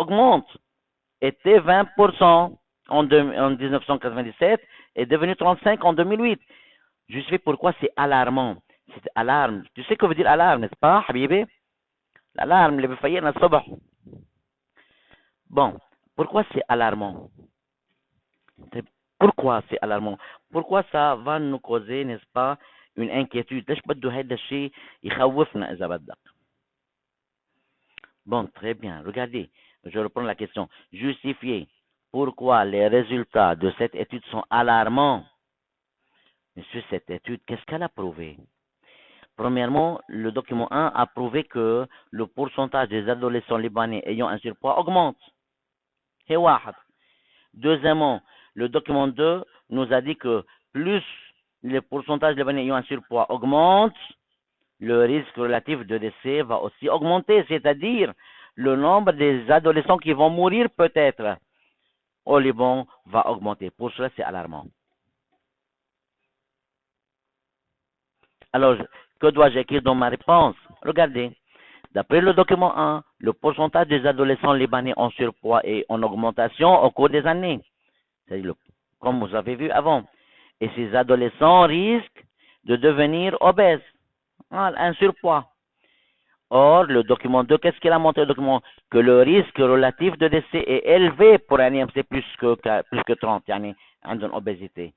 augmente. Était 20% en 1997 et devenu 35% en 2008. Je sais pourquoi c'est alarmant. C'est alarme. Tu sais ce que veut dire alarme, n'est-ce pas, Habibi? L'alarme, اللي بفيقنا الصبح. Bon, pourquoi c'est alarmant? Pourquoi c'est alarmant? Pourquoi ça va nous causer, n'est-ce pas, une inquiétude? ليش بده هذا الشيء يخوفنا إذا بدك؟ Bon, très bien. Regardez, je reprends la question. Justifiez pourquoi les résultats de cette étude sont alarmants. Monsieur, cette étude, qu'est-ce qu'elle a prouvé? Premièrement, le document 1 a prouvé que le pourcentage des adolescents libanais ayant un surpoids augmente. C'est واحد. Deuxièmement, le document 2 nous a dit que plus le pourcentage libanais ayant un surpoids augmente, le risque relatif de décès va aussi augmenter, c'est-à-dire le nombre des adolescents qui vont mourir peut-être au Liban va augmenter. Pour cela, c'est alarmant. Alors, que dois-je écrire dans ma réponse? Regardez, d'après le document 1, le pourcentage des adolescents libanais en surpoids est en augmentation au cours des années. C'est-à-dire, comme vous avez vu avant. Et ces adolescents risquent de devenir obèses, un surpoids. Or, le document 2, qu'est-ce qu'il a montré le document? Que le risque relatif de décès est élevé pour un IMC plus que 30, yani, une obésité,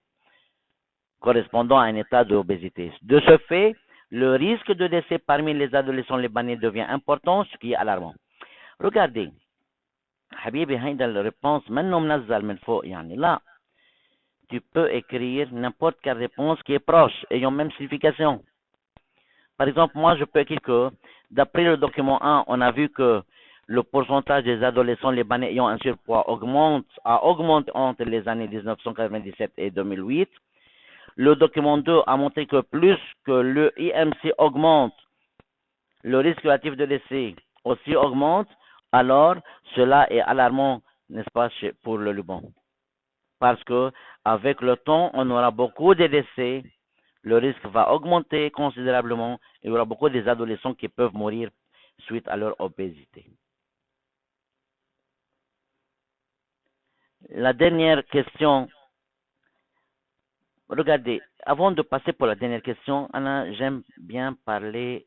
correspondant à un état d'obésité. De ce fait, le risque de décès parmi les adolescents libanais devient important, ce qui est alarmant. Regardez, Habibi, هيدا الريبونس منه منزل من فوق يعني لا. Tu peux écrire n'importe quelle réponse qui est proche, ayant même signification. Par exemple, moi, je peux écrire que, d'après le document 1, on a vu que le pourcentage des adolescents libanais ayant un surpoids a augmenté entre les années 1997 et 2008. Le document 2 a montré que plus que le IMC augmente, le risque relatif de décès aussi augmente, alors cela est alarmant, n'est-ce pas, pour le Liban. Parce que avec le temps, on aura beaucoup de décès, le risque va augmenter considérablement, et il y aura beaucoup d'adolescents qui peuvent mourir suite à leur obésité. La dernière question, regardez, avant de passer pour la dernière question, Anna, j'aime bien parler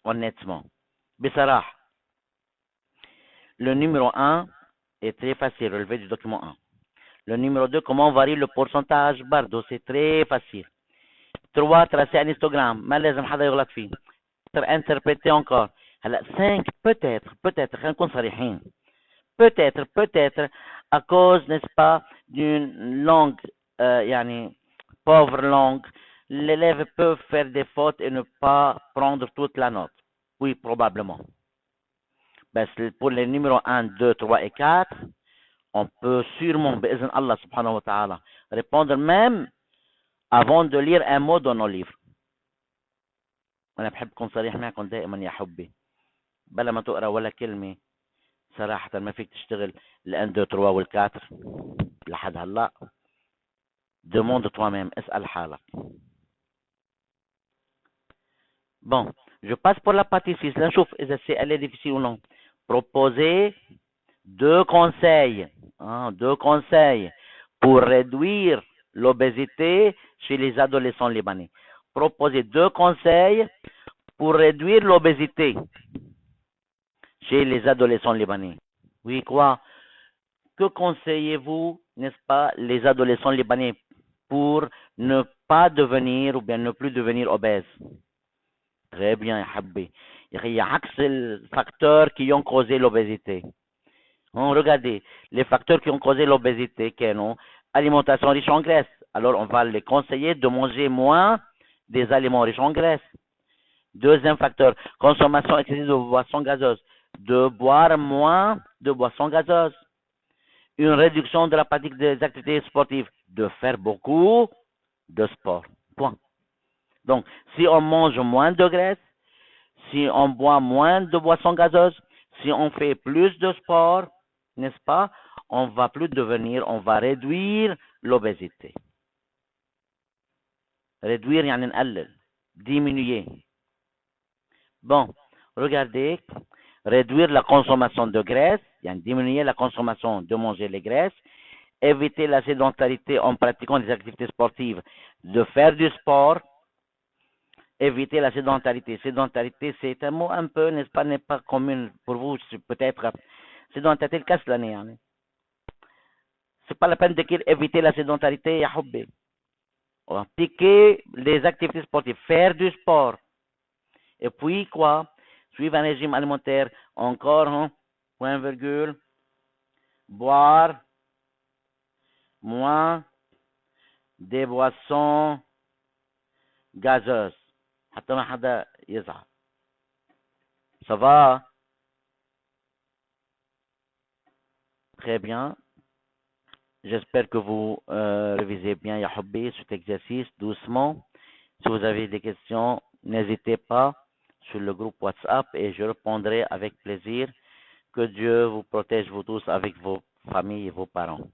honnêtement. Bessarah, le numéro 1 est très facile, relevé du document 1. Le numéro 2, comment varie le pourcentage Bardo, c'est très facile. 3, tracer un histogramme, ما لازم حدا يغلط فيه. Interpréter encore. 5, peut-être, خلينا نكون صريحين. Peut-être, à cause, n'est-ce pas, d'une langue, yani, pauvre langue, l'élève peut faire des fautes et ne pas prendre toute la note. Oui, probablement. Ben, pour les numéros 1, 2, 3 et 4, on peut sûrement, بإذن Allah subhanahu wa ta'ala, répondre même avant de lire un mot dans nos livres. أنا بحب أكون صريح معكم دائما يا حبي. بلا ما تقرأ ولا كلمة صراحة ما فيك تشتغل ال 1 2 3 وال 4 لحد هلا. Demande toi-même, اسأل حالك. Bon, je passe pour la partie 6. Là, شوف إذا elle est difficile ou non. Proposer deux conseils pour réduire l'obésité chez les adolescents libanais. Proposer 2 conseils pour réduire l'obésité chez les adolescents libanais. Oui, quoi? Que conseillez-vous, n'est-ce pas, les adolescents libanais pour ne pas devenir ou bien ne plus devenir obèses? Très bien, ya habbi. Il y a les facteurs qui ont causé l'obésité. Regardez, les facteurs qui ont causé l'obésité, alimentation riche en graisse. Alors, on va les conseiller de manger moins des aliments riches en graisse. Deuxième facteur, consommation excessive de boissons gazeuses. De boire moins de boissons gazeuses. Une réduction de la pratique des activités sportives. De faire beaucoup de sport. Point. Donc, si on mange moins de graisse, si on boit moins de boissons gazeuses, si on fait plus de sport, n'est-ce pas, on va réduire l'obésité. Réduire, يعني نقلل. Diminuer. Bon, regardez, réduire la consommation de graisse, يعني diminuer la consommation de manger les graisses, éviter la sédentarité en pratiquant des activités sportives, de faire du sport, éviter la sédentarité. Sédentarité, c'est un mot un peu, n'est-ce pas, n'est pas commun pour vous, peut-être. Sédentarité, le casse l'année. Hein. C'est pas la peine d'écrire éviter la sédentarité, ya hobby. Pratiquer les activités sportives, faire du sport. Et puis quoi? Suivre un régime alimentaire, encore, hein, point virgule, boire moins des boissons gazeuses. حتى ما حدا يزعل. Ça va? Très bien. J'espère que vous révisez bien ya hobby cet exercice doucement. Si vous avez des questions, n'hésitez pas sur le groupe WhatsApp et je répondrai avec plaisir. Que Dieu vous protège vous tous avec vos familles et vos parents.